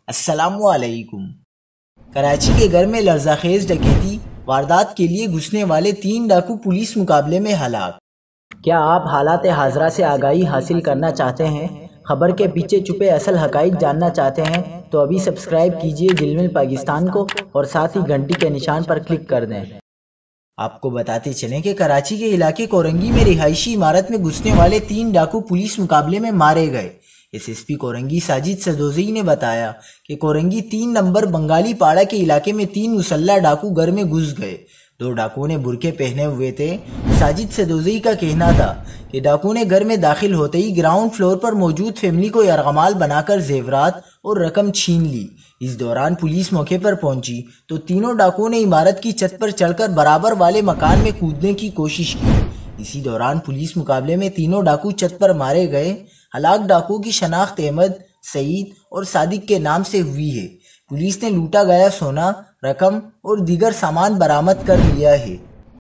السلام علیکم۔ کراچی کے گھر میں لرزہ خیز ڈکیتی واردات کے لیے گھسنے والے 3 ڈاکو پولیس مقابلے میں ہلاک۔ کیا آپ حالات حاضرہ سے آگاہی حاصل کرنا چاہتے ہیں؟ خبر کے پیچھے چھپے اصل حقائق جاننا چاہتے ہیں تو ابھی سبسکرائب کیجئے جلمل پاکستان کو اور ساتھ ہی گھنٹی کے نشان پر کلک کر دیں۔ آپ کو بتاتے چلیں کہ کراچی کے علاقے کورنگی میں رہائشی عمارت میں گھسنے والے 3 ڈاکو پولیس مقابلے میں مارے گئے۔ S S P Korangi Sajid Sadozai نے بتایا کہ کورنگی 3 نمبر بنگالی پاڑا کے علاقے میں 3 مسلح ڈاکو گھر میں گھس گئے۔ 2 ڈاکوؤں نے برقعے پہنے ہوئے تھے۔ ساجد سدوزئی کا کہنا تھا کہ ڈاکو نے گھر میں داخل ہوتے ہی گراؤنڈ فلور پر موجود فیملی کو یرغمال بنا کر زیورات اور رقم چھین لی۔ اس دوران پولیس موقع پر پہنچی تو تینوں ڈاکوؤں نے عمارت کی چھت پر چڑھ کر برابر والے مکان میں کودنے کی کوشش کی۔ اسی دوران پولیس مقابلے میں تینوں ڈاکو چھت پر مارے گئے۔ ہلاک ڈاکوؤں کی شناخت احمد، سعید اور صادق کے نام سے ہوئی ہے۔ پولیس نے لوٹا گیا سونا، رقم اور دیگر سامان برآمد کر لیا ہے۔